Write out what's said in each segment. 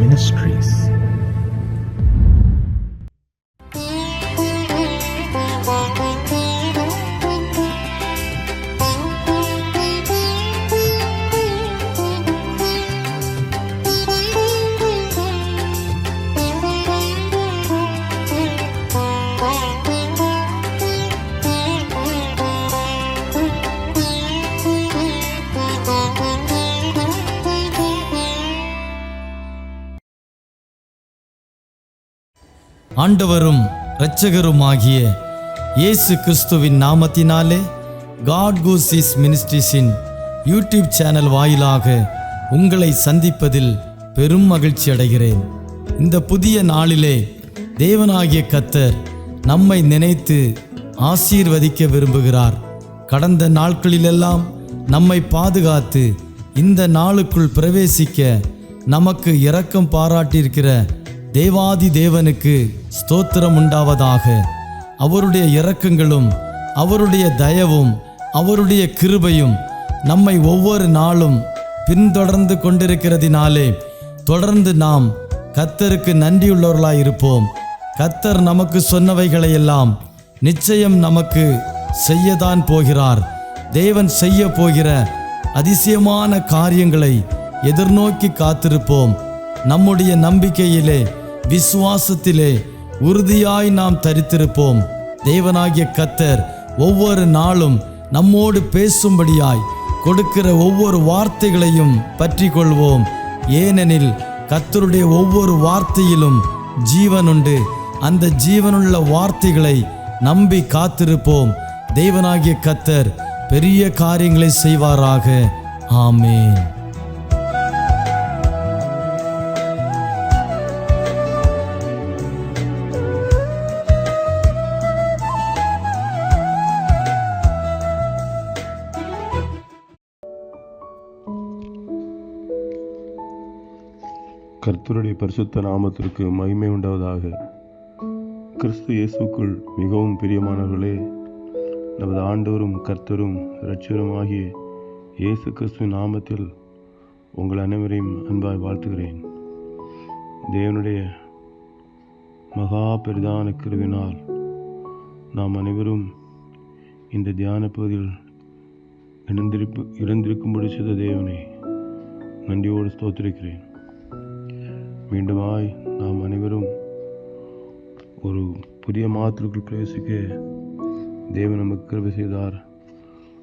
Ministries. ஆண்டவரும் இரட்சகருமாகிய இயேசு கிறிஸ்துவின் நாமத்தினாலே காட் கூசிஸ் மினிஸ்ட்ரீஸின் யூடியூப் சேனல் வாயிலாக உங்களை சந்திப்பதில் பெரும் மகிழ்ச்சி அடைகிறேன். இந்த புதிய நாளிலே தேவனாகிய கர்த்தர் நம்மை நினைத்து ஆசீர்வதிக்க விரும்புகிறார். கடந்த நாட்களிலெல்லாம் நம்மை பாதுகாத்து இந்த நாளுக்குள் பிரவேசிக்க நமக்கு இரக்கம் பாராட்டியிருக்கிற தேவாதி தேவனுக்கு ஸ்தோத்திரம் உண்டாவதாக. அவருடைய இரக்கங்களும் அவருடைய தயவும் அவருடைய கிருபையும் நம்மை ஒவ்வொரு நாளும் பின்தொடர்ந்து கொண்டிருக்கிறதினாலே தொடர்ந்து நாம் கர்த்தருக்கு நன்றியுள்ளவர்களாய் இருப்போம். கர்த்தர் நமக்கு சொன்னவைகளையெல்லாம் நிச்சயம் நமக்கு செய்யத்தான் போகிறார். தேவன் செய்ய போகிற அதிசயமான காரியங்களை எதிர்நோக்கி காத்திருப்போம். நம்முடைய நம்பிக்கையிலே விசுவாசத்திலே உறுதியாய் நாம் தரித்திருப்போம். தேவனாகிய கர்த்தர் ஒவ்வொரு நாளும் நம்மோடு பேசும்படியாய் கொடுக்கிற ஒவ்வொரு வார்த்தைகளையும் பற்றி கொள்வோம். ஏனெனில் கர்த்தருடைய ஒவ்வொரு வார்த்தையிலும் ஜீவன் உண்டு. அந்த ஜீவனுள்ள வார்த்தைகளை நம்பி காத்திருப்போம். தேவனாகிய கர்த்தர் பெரிய காரியங்களை செய்வாராக. ஆமென். கர்த்தருடைய பரிசுத்த நாமத்திற்கு மகிமை உண்டாவதாக. கிறிஸ்து இயேசுக்குள் மிகவும் பிரியமானவர்களே, நமது ஆண்டவரும் கர்த்தரும் இரட்சகருமாகிய இயேசு கிறிஸ்துவின் நாமத்தில் உங்கள் அனைவரையும் அன்பாய் வாழ்த்துகிறேன். தேவனுடைய மகா பெரிதான கிருபையினால் நாம் அனைவரும் இந்த தியான பகுதியில் இணைந்திருக்கும்படி செய்த தேவனை நன்றியோடு ஸ்தோத்திரிக்கிறேன். மீண்டுமாய் நாம் அனைவரும் ஒரு புதிய மாதத்திற்குள் பிரவேசிக்க தேவன் நமக்கு கிருபை செய்தார்.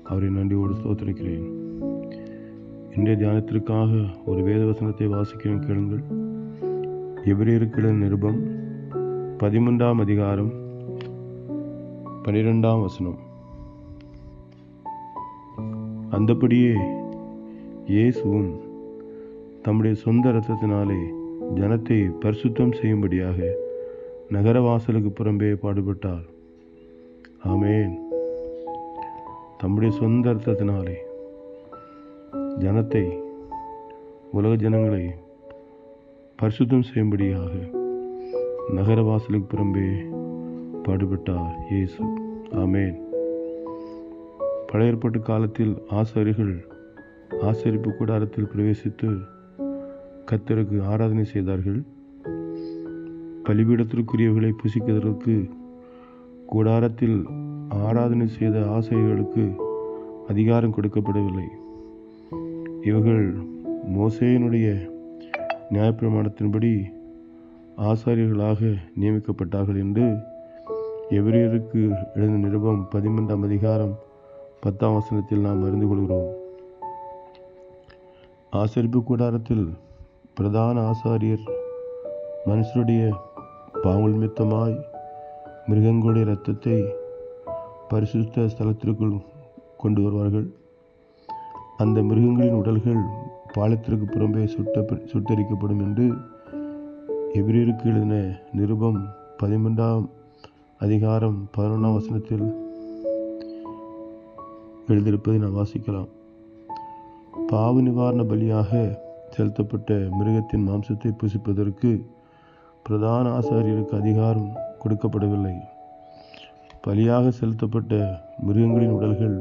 அவரை நன்றியோடு ஸ்தோத்திரிக்கிறேன். இன்றைய தியானத்திற்காக ஒரு வேத வசனத்தை வாசிக்கிறேன், கேளுங்கள். எபிரேயருக்கு எழுதின நிருபம் 13ஆம் அதிகாரம் 12ஆம் வசனம். அந்தபடியே இயேசுவும் தம்முடைய சொந்த இரத்தத்தினாலே ஜனத்தை பரிசுத்தம் செய்யும்படியாக நகரவாசலுக்கு புறம்பே பாடுபட்டார். ஆமென். தம்முடைய சொந்த இரத்தத்தினாலே ஜனத்தை, உலக ஜனங்களை பரிசுத்தம் செய்யும்படியாக நகரவாசலுக்கு புறம்பே பாடுபட்டார் இயேசு. ஆமென். பழைய ஏற்பாட்டு காலத்தில் ஆசாரியர்கள் ஆசரிப்பு கூடாரத்தில் பிரவேசித்து கர்த்தருக்கு ஆராதனை செய்தார்கள். பலிபீடத்திற்குரியவர்களை புசிப்பதற்கு கூடாரத்தில் ஆராதனை செய்த ஆசாரியர்களுக்கு அதிகாரம் கொடுக்கப்படவில்லை. இவர்கள் மோசேயினுடைய நியாயப்பிரமாணத்தின்படி ஆசாரியர்களாக நியமிக்கப்பட்டார்கள் என்று எபிரேயருக்கு எழுதின நிருபம் 13ஆம் அதிகாரம் 10ஆம் வசனத்தில் நாம் அறிந்து கொள்கிறோம். ஆசரிப்பு கூடாரத்தில் பிரதான ஆசாரியர் மனுஷருடைய பாவங்கள் நிமித்தமாய் மிருகங்களுடைய இரத்தத்தை பரிசுத்த ஸ்தலத்திற்குள் கொண்டு வருவார்கள். அந்த மிருகங்களின் உடல்கள் பாலத்திற்கு புறம்பே சுட்டரிக்கப்படும் என்று எபிரேயருக்கு எழுதின நிருபம் 13ஆம் அதிகாரம் 11ஆம் வசனத்தில் எழுதியிருப்பதை நாம் வாசிக்கலாம். பாவ நிவாரண பலியாக செலுத்தப்பட்ட மிருகத்தின் மாம்சத்தை புசிப்பதற்கு பிரதான ஆசாரியருக்கு அதிகாரம் கொடுக்கப்படவில்லை. பலியாக செலுத்தப்பட்ட மிருகங்களின் உடல்கள்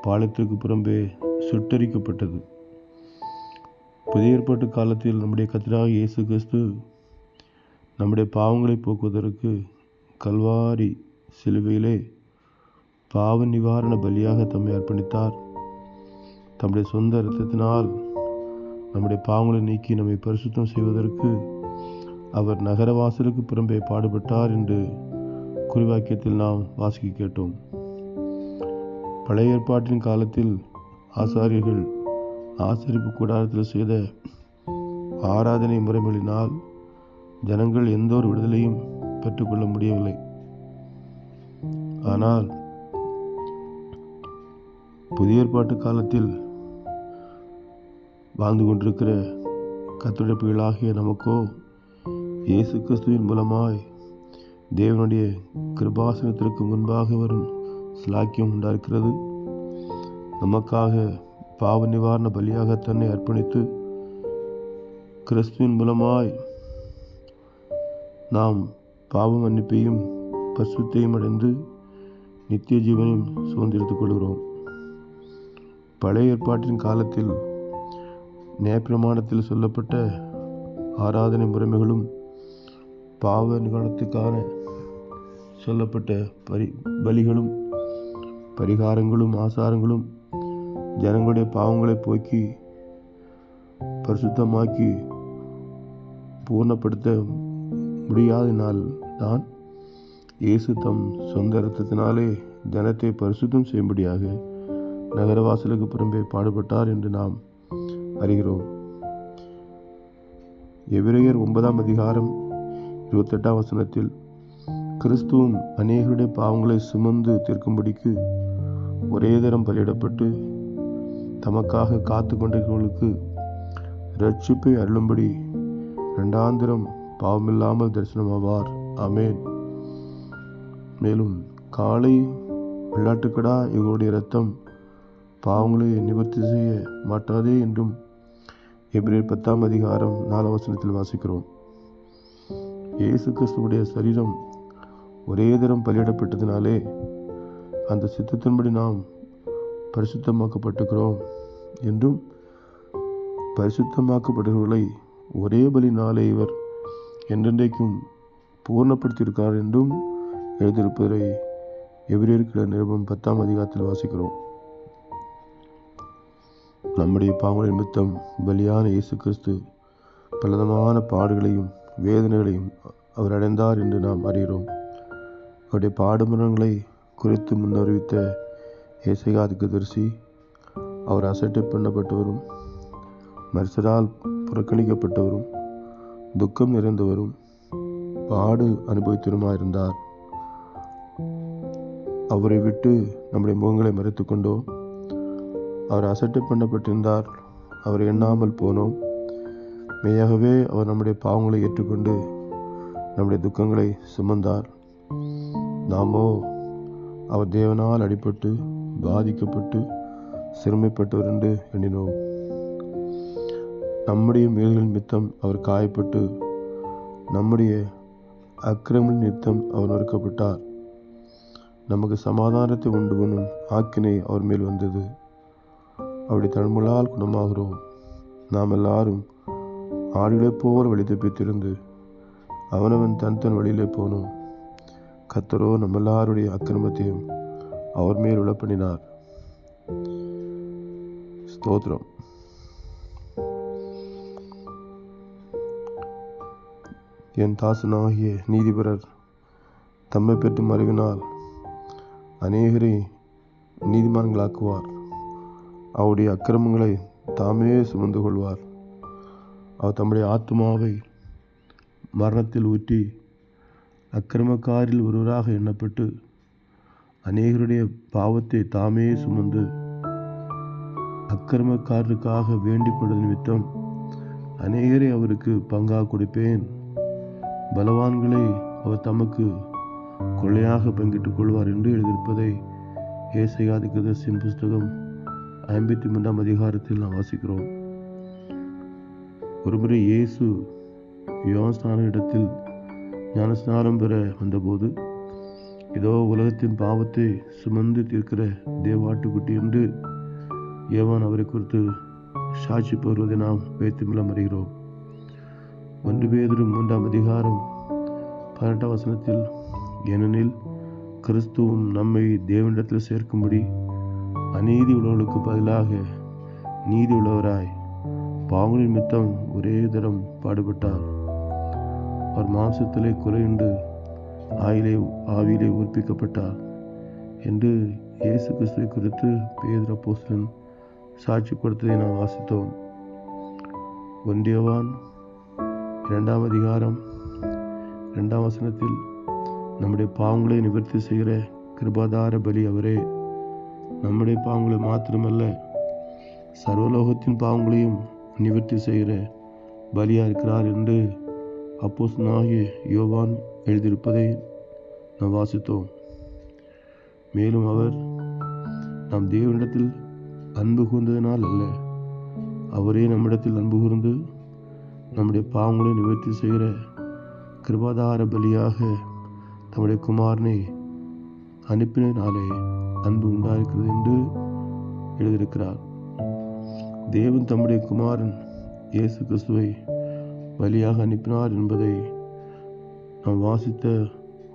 பாலத்திற்கு புறம்பே சுட்டரிக்கப்பட்டது. புதிய ஏற்பாட்டு காலத்தில் நம்முடைய கர்த்தராகிய இயேசு கிறிஸ்து நம்முடைய பாவங்களை போக்குவதற்கு கல்வாரி சிலுவையிலே பாவ நிவாரண பலியாக தம்மை அர்ப்பணித்தார். தம்முடைய சொந்த இரத்தத்தினால் நம்முடைய பாவங்களை நீக்கி நம்மை பரிசுத்தம் செய்வதற்கு அவர் நகரவாசலுக்கு புறம்பே பாடுபட்டார் என்று குறிவாக்கியத்தில் நாம் வாசிக்க கேட்டோம். பழைய ஏற்பாட்டின் காலத்தில் ஆசாரியர்கள் ஆசரிப்பு கூடாரத்தில் செய்த ஆராதனை முறைகளினால் ஜனங்கள் எந்த ஒரு விடுதலையும் பெற்றுக்கொள்ள முடியவில்லை. ஆனால் புதிய ஏற்பாட்டு காலத்தில் வாழ்ந்து கொண்டிருக்கிற கர்த்தருடைய பிள்ளைகளாகிய நமக்கோ இயேசு கிறிஸ்துவின் மூலமாய் தேவனுடைய கிருபாசனத்திற்கு முன்பாக வரும் சிலாக்கியம் உண்டாஇருக்கிறது. நமக்காக பாவ நிவாரண பலியாக தன்னை அர்ப்பணித்து கிறிஸ்துவின் மூலமாய் நாம் பாவ மன்னிப்பையும் பரிசுத்தையும் அடைந்து நித்திய ஜீவனையும் சுதந்திரித்துக் கொள்கிறோம். பழைய ஏற்பாட்டின் காலத்தில் நியாயப்பிரமாணத்தில் சொல்லப்பட்ட ஆராதனை முறைமைகளும் பாவ நிவாரணத்துக்கான சொல்லப்பட்ட பலிகளும் பரிகாரங்களும் ஆசாரங்களும் ஜனங்களுடைய பாவங்களை போக்கி பரிசுத்தமாக்கி பூர்ணப்படுத்த முடியாத நாள் தான் இயேசு தம் சொந்த இரத்தத்தினாலே ஜனத்தை பரிசுத்தம் செய்யும்படியாக நகரவாசலுக்கு புறம்பே பாடுபட்டார் என்று நாம் அறிகிறோம். எபிரேயர் 9ஆம் அதிகாரம் 28ஆம் வசனத்தில் கிறிஸ்துவும் அநேகருடைய பாவங்களை சுமந்து தீர்க்கும்படிக்கு ஒரே தரம் பலியிடப்பட்டு தமக்காக காத்து கொண்டிருக்கிறவர்களுக்கு இரட்சிப்பை அருளும்படி இரண்டாந்திரம் பாவமில்லாமல் தரிசனமாவார். ஆமேன். மேலும் காளை வெள்ளாட்டுக்கடா இவர்களுடைய இரத்தம் பாவங்களை நிவர்த்தி செய்ய மாட்டாதே என்றும் எபிரேயர் 10ஆம் அதிகாரம் 4ஆம் வசனத்தில் வாசிக்கிறோம். இயேசு கிறிஸ்துவுடைய சரீரம் ஒரே தரம் பலியிடப்பட்டதினாலே அந்த சித்தத்தின்படி நாம் பரிசுத்தமாக்கப்பட்டிருக்கிறோம் என்றும் பரிசுத்தமாக்கப்பட்டவர்களை ஒரே பலினாலே இவர் என்றென்றைக்கும் பூர்ணப்படுத்தியிருக்கார் என்றும் எழுதியிருப்பதை எபிரேயர் நிருபம் 10ஆம் அதிகாரத்தில் வாசிக்கிறோம். நம்முடைய பாவங்கள் நிமித்தம் பலியான இயேசு கிறிஸ்து பலவிதமான பாடுகளையும் வேதனைகளையும் அவர் அடைந்தார் என்று நாம் அறிகிறோம். அவருடைய பாடுமரங்களை குறித்து முன்னறிவித்த ஏசாயா தீர்க்கதரிசி அவர் அசட்டை பண்ணப்பட்டவரும் மனுஷரால் புறக்கணிக்கப்பட்டவரும் துக்கம் நிறைந்தவரும் பாடு அனுபவித்தவருமாயிருந்தார். அவரை விட்டு நம்முடைய முகங்களை மறைத்து கொண்டோம். அவர் அசட்டை பண்ணப்பட்டிருந்தார், அவரை எண்ணாமல் போனோம். மெய்யாகவே அவர் நம்முடைய பாவங்களை ஏற்றுக்கொண்டு நம்முடைய துக்கங்களை சுமந்தார். நாமோ அவர் தேவனால் அடிபட்டு பாதிக்கப்பட்டு சிறுமைப்பட்டவர் என்று எண்ணினோம். நம்முடைய மீள்கள் நிமித்தம் அவர் காயப்பட்டு நம்முடைய அக்கிரம நிமித்தம் அவர் நொறுக்கப்பட்டார். நமக்கு சமாதானத்தை உண்டு பண்ணும் ஆக்கினை அவர் மேல் வந்தது. அவருடைய தழும்புகளால் குணமாகிறோம். நாம் எல்லாரும் ஆடுகளைப் போல் வழி தப்பித்திருந்து அவனவன் தன் வழியிலே போனோம். கர்த்தரோ நம்ம எல்லாருடைய அக்கிரமத்தையும் அவர் மேல் உளப்பண்ணினார். ஸ்தோத்திரம். என் தாசனாகிய நீதிபரர் தம்மை பெற்று மறைவினால் அநேகரை நீதிமான்களாக்குவார். அவருடைய அக்கிரமங்களை தாமே சுமந்து கொள்வார். அவர் தம்முடைய ஆத்மாவை மரணத்தில் ஊற்றி அக்கிரமக்காரில் ஒருவராக எண்ணப்பட்டு அநேகருடைய பாவத்தை தாமே சுமந்து அக்கிரமக்காரருக்காக வேண்டிக் கொண்டது நிமித்தம் அநேகரை அவருக்கு பங்காக கொடுப்பேன். பலவான்களை அவர் தமக்கு கொள்ளையாக பங்கிட்டுக் கொள்வார் என்று எழுதியிருப்பதை ஏசாயா தீர்க்கதரிசியின் புஸ்தகம் 53ஆம் அதிகாரத்தில் நாம் வாசிக்கிறோம். ஒருமுறை இயேசு யோவான் இடத்தில் ஞானஸ்நானம் பெற வந்தபோது, இதோ உலகத்தின் பாவத்தை சுமந்து தீர்க்கிற தேவாட்டுக்குட்டி என்று யோவான் அவரை குறித்து சாட்சி பெறுவதை நாம் வைத்து மூலம் அறிகிறோம். 1 பேதுரு 3 அதிகாரம் 18 வசனத்தில், ஏனெனில் கிறிஸ்துவும் நம்மை தேவனிடத்தில் சேர்க்கும்படி அநீதி உள்ளவர்களுக்கு பதிலாக நீதி உள்ளவராய் பாவங்களின் நிமித்தம் ஒரே தரம் பாடுபட்டார். அவர் மாம்சத்திலே குறையுண்டு ஆவியிலே உயிர்ப்பிக்கப்பட்டார் என்று இயேசு கிறிஸ்துவை குறித்து பேதுரு அப்போஸ்தலன் சாட்சி கொடுத்ததை நாம் வாசித்தோம். 1 யோவான் 2 அதிகாரம் 2 வசனத்தில், நம்முடைய பாவங்களை நிவர்த்தி செய்கிற கிருபாதார பலி அவரே. நம்முடைய பாவங்களை மாத்திரமல்ல, சர்வலோகத்தின் பாவங்களையும் நிவர்த்தி செய்கிற பலியா இருக்கிறார் என்று அப்போஸ்தலனாகிய யோவான் எழுதியிருப்பதை நாம் வாசித்தோம். மேலும் அவர் நாம் தேவனிடத்தில் அன்பு கூர்ந்ததினால் அல்ல, அவரே நம்மிடத்தில் அன்பு கூர்ந்து நம்முடைய பாவங்களை நிவர்த்தி செய்கிற கிருபாதார பலியாக தம்முடைய குமாரனை அனுப்பினாலே அன்பு உண்டாயிருக்கிறது என்று எழுதியிருக்கிறார். தேவன் தம்முடைய குமாரன் இயேசு கிறிஸ்துவை பலியாக அனுப்பினார் என்பதை நாம் வாசித்த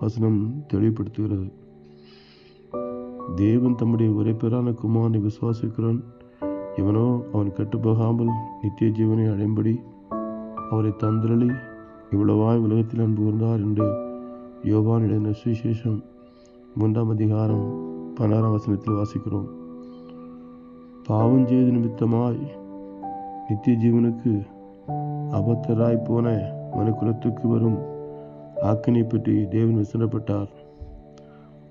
வசனம் தெளிவுபடுத்துகிறது. தேவன் தம்முடைய ஒரே பேரான குமாரனை விசுவாசிக்கிறான் இவனோ அவன் கெட்டுப்போகாமல் நித்திய ஜீவனை அடையும்படி அவரை தந்திரளி இவ்வளவாய் உலகத்தில் அன்பு கூர்ந்தார் என்று யோவான் எழுதின சுவிசேஷம் 3 அதிகாரம் 16 வசனத்தில் வாசிக்கிறோம். பாவம் செய்த நிமித்தமாய் நித்திய ஜீவனுக்கு அபத்தராய் போன மனுக்குலத்துக்கு வரும் ஆக்கினை பற்றி தேவன் விசனப்பட்டார்.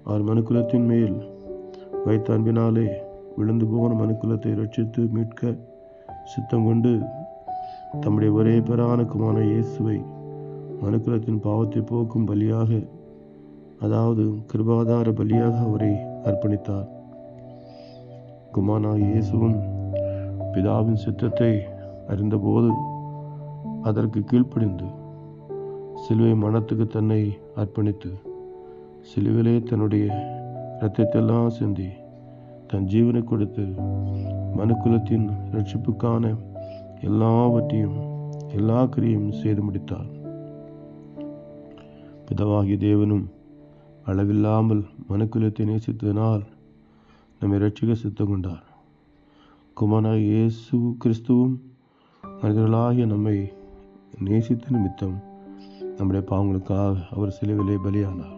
அவர் மனுக்குலத்தின் மேல் வைத்த அன்பினாலே விழுந்து போன மனுக்குலத்தை ரட்சித்து மீட்க சித்தம் கொண்டு தம்முடைய ஒரே பேரான குமாரனான இயேசுவை மனுக்குலத்தின் பாவத்தை போக்கும் பலியாக, அதாவது கிருபாதார பலியாக அவரை அர்ப்பணித்தார். குமாரனாகிய இயேசுவும் பிதாவின் சித்தத்தை அறிந்தபோது அதற்கு கீழ்ப்படிந்து சிலுவை மரணத்துக்கு தன்னை அர்ப்பணித்து சிலுவிலே தன்னுடைய இரத்தத்தெல்லாம் சிந்தி தன் ஜீவனை கொடுத்து மனுக்குலத்தின் ரட்சிப்புக்கான எல்லாவற்றையும் எல்லா கிரியையும் செய்து முடித்தார். பிதாவாகிய தேவனும் அளவில்லாமல் மனுக்குலத்தை நேசித்ததினால் நம்மை ரட்சிக்க சித்தம் கொண்டார். குமாரனாகிய இயேசு கிறிஸ்துவும் மனிதர்களாகிய நம்மை நேசித்த நிமித்தம் நம்முடைய பாவங்களுக்காக அவர் சிலுவிலே பலியானார்.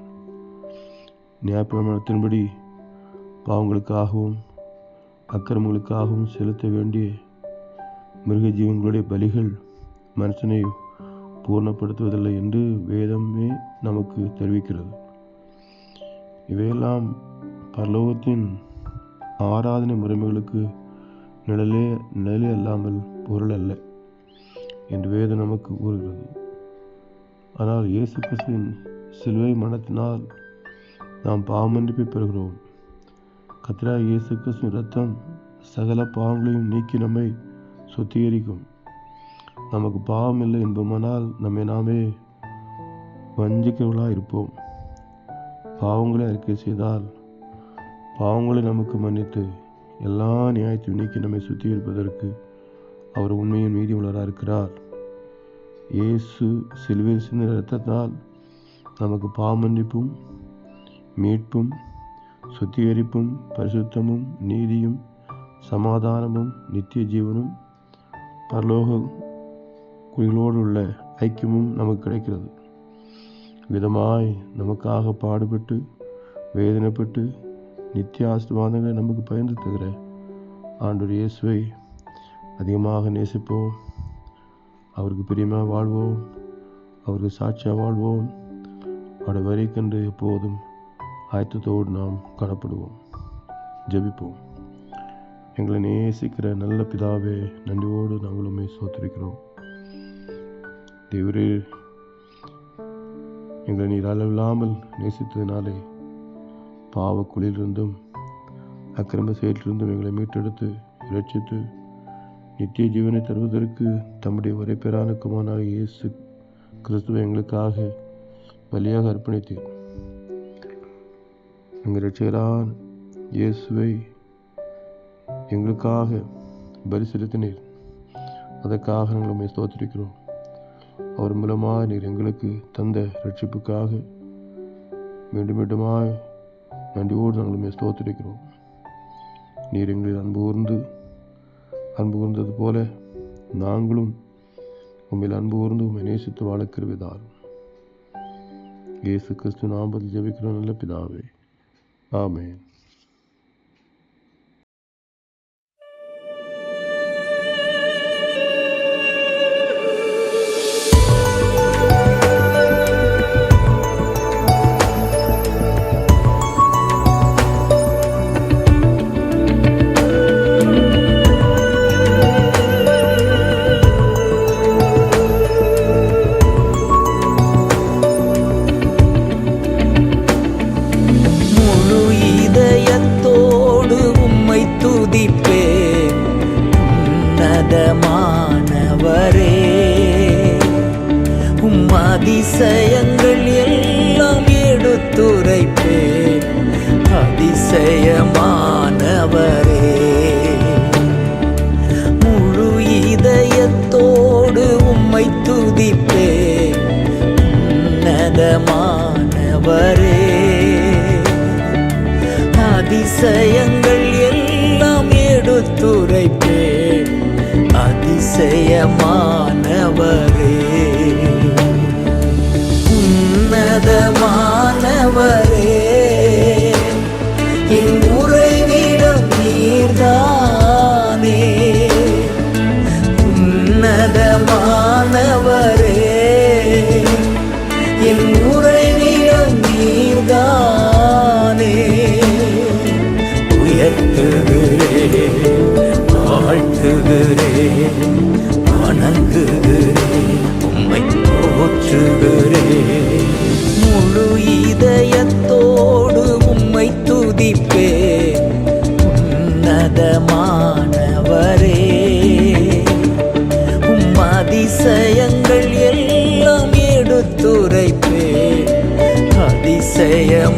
நியாயப்பிரமாணத்தின்படி பாவங்களுக்காகவும் அக்கிரமங்களுக்காகவும் செலுத்த வேண்டிய மிருக ஜீவன்களுடைய பலிகள் மனுஷனை பூர்ணப்படுத்துவதில்லை என்று வேதமே நமக்கு தெரிவிக்கிறது. இவையெல்லாம் பரலோகத்தின் ஆராதனை முறைமைகளுக்கு நிழலே அல்லாமல் பொருள் அல்ல என்று வேதம் நமக்கு கூறுகிறது. ஆனால் இயேசு கிறிஸ்துவின் சிலுவை மரணத்தினால் நாம் பாவமன்னிப்பை பெறுகிறோம். கர்த்தராகிய இயேசு கிறிஸ்துவின் இரத்தம் சகல பாவங்களையும் நீக்கி நம்மை சுத்திகரிக்கும். நமக்கு பாவம் இல்லை என்போமானால் நம்மை நாமே வஞ்சிக்கிறவர்களாக இருப்போம். பாவங்களை அறிக்கை செய்தால் பாவங்களை நமக்கு மன்னித்து எல்லா நியாயத்தையும் நீக்கி நம்மை சுத்திகரிப்பதற்கு அவர் உண்மையின் மீதி உள்ளவராக இருக்கிறார். இயேசு சிலுவையில் சிந்தின இரத்தத்தால் நமக்கு பாவ மன்னிப்பும் மீட்பும் சுத்திகரிப்பும் பரிசுத்தமும் நீதியும் சமாதானமும் நித்திய ஜீவனும் பரலோக குடிகளோடு உள்ள ஐக்கியமும் நமக்கு கிடைக்கிறது. விதமாய் நமக்காக பாடுபட்டு வேதனைப்பட்டு நித்திய ஆசீர்வாதங்களை நமக்கு பகிர்ந்து தருகிற ஆண்டவர் இயேசுவை அதிகமாக நேசிப்போம். அவருக்கு பிரியமாக வாழ்வோம். அவருக்கு சாட்சியாக வாழ்வோம். அவருடைய வரைக்கென்று எப்போதும் ஆயத்தத்தோடு நாம் காணப்படுவோம். ஜெபிப்போம். எங்களை நேசிக்கிற நல்ல பிதாவே, நன்றியோடு நாங்கள் உம்மை ஸ்தோத்திரிக்கிறோம். தேவரே, எங்களை நீர் அளவில்லாமல் நேசித்ததினாலே பாவக்குழியிலிருந்தும் அக்கிரம செயலிலிருந்தும் எங்களை மீட்டெடுத்து இரட்சித்து நித்திய ஜீவனை தருவதற்கு தம்முடைய ஒரே பேரான குமாரனாகிய இயேசு கிறிஸ்துவை எங்களுக்காக பலியாக அர்ப்பணித்தீர். எங்கள் இரட்சகரான இயேசுவை எங்களுக்காக பலி செலுத்தினீர். அதற்காக நாங்கள் உம்மை ஸ்தோத்திரிக்கிறோம். அவர் மூலமாக நீர் எங்களுக்கு தந்த ரட்சிப்புக்காக மீண்டும் மீண்டுமாய் நன்றியோடு நாங்கள் உம்மை ஸ்தோத்திரிக்கிறோம். நீர் எங்களில் அன்பு கூர்ந்தது போல நாங்களும் உம்மில் அன்பு கூர்ந்து உம்மை நேசித்து வாழ கிருபை தாரும். இயேசு கிறிஸ்து நாமத்தில் ஜெபிக்கிறோம் நல்ல பிதாவே, ஆமென். அதிசயங்கள் எல்லாம் எடுத்துரைப்பே, அதிசயமானவரே. முழு இதயத்தோடு உம்மை துதிப்பே, உன்னதமானவரே. அதிசயங்கள் எல்லாம் எடுத்துரைப்பே, அதிசயமானவரே. உன்னதமானவரே, என் உறைவிடம் நீர்தானே. உன்னதமானவரே, என் உறைவிடம் நீர்தானே. உயர்த்துகிறேன், வாழ்த்துகிறேன், வணங்குகிறேன், உம்மை போற்றுகிறேன். முழு இதயத்தோடு உம்மை துதிப்பே, உன்னதமானவரே. உம் அதிசயங்கள் எல்லாம் எடுத்துரைப்பே, அதிசயமானவரே.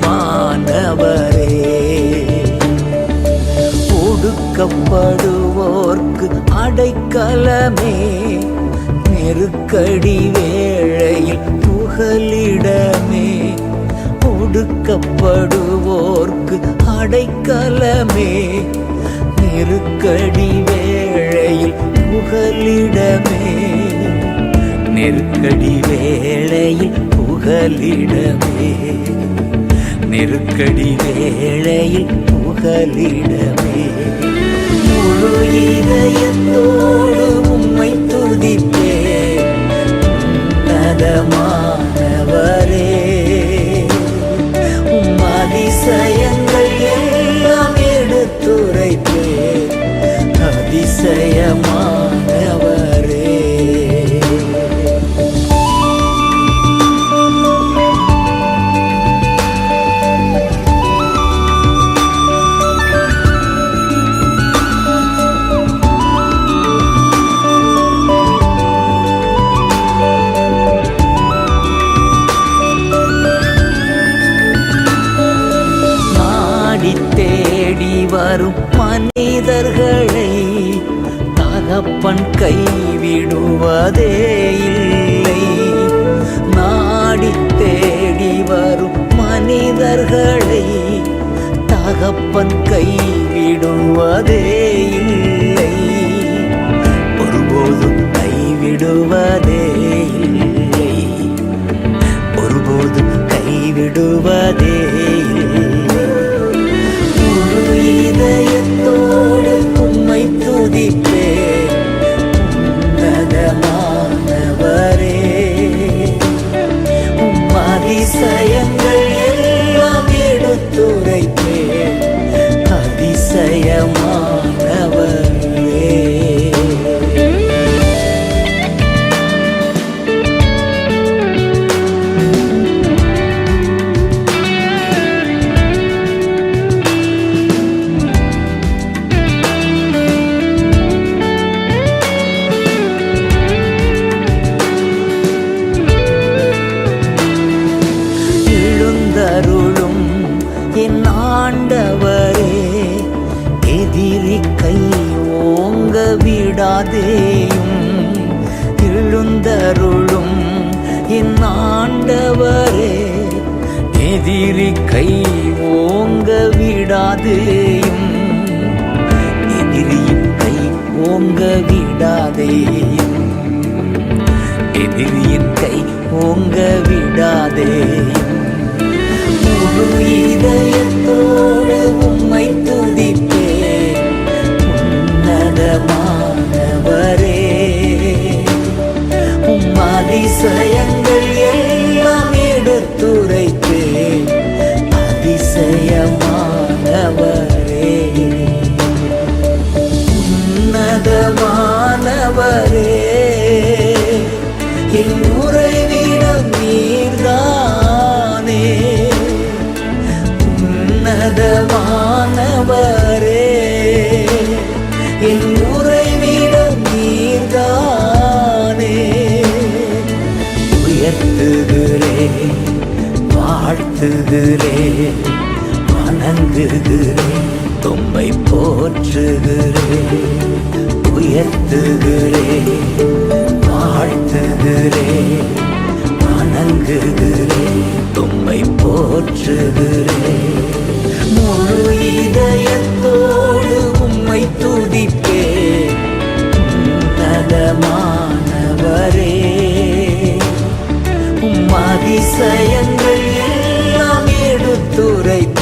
ஒடுக்கப்படுவோர்க்கு அடைக்கலமே, நெருக்கடி வேளையில் புகலிடமே. ஒடுக்கப்படுவோர்க்கு அடைக்கலமே, நெருக்கடி வேளையில் புகலிடமே. நெருக்கடி வேளையில் புகலிடமே, நெருக்கடி வேளையில் புகலிடமே. முழு இதயத்தோடு உம்மை துதிப்பே, உன்னதமானவரே. உம் அதிசயங்கள் எல்லாம் எடுத்துரைப்பே, அதிசயமானவரே. தேடி வரும் மனிதர்களை தகப்பன் கைவிடுவதே இல்லை. நாடி தேடி வரும் மனிதர்களை தகப்பன் கைவிடுவதே இல்லை. ஒருபோதும் கைவிடுவதே இல்லை, ஒருபோதும் கைவிடுவதே இல்லை. இதயத்தோடு உம்மை துதிப்பே, உன்னதமானவரே. உம் அதிசயங்கள் எல்லாம் எடுத்துரைப்பே, அதிசயமானவரே. எதிரி கை ஓங்க விடாதேயும், எதிரியின் கை ஓங்க விடாதேயும், எதிரியின் கை ஓங்க விடாதேயும். முழு இதயத்தோடு உம்மை துதிப்பேன் உன்னதமானவரே. உம் அதிசயங்கள் எல்லாம் எடுத்துரைப்பேன் அதிசயமானவரே. உன்னதமானவரே, என் உறைவிடம் நீர்தானே. உன்னதமானவரே, என் உறைவிடம் நீர்தானே. உயர்த்துகிறேன், வாழ்த்துகிறேன், வணங்குகிறேன், உம்மை போற்றுகிறேன். உயர்த்துகிறேன், வாழ்த்துகிறேன், வணங்குகிறேன், உம்மை போற்றுகிறேன். முழு இதயத்தோடு உம்மை துதிப்பேன் உன்னதமானவரே. உம் அதிசயங்கள் எல்லாம் எடுத்துரைப்பேன்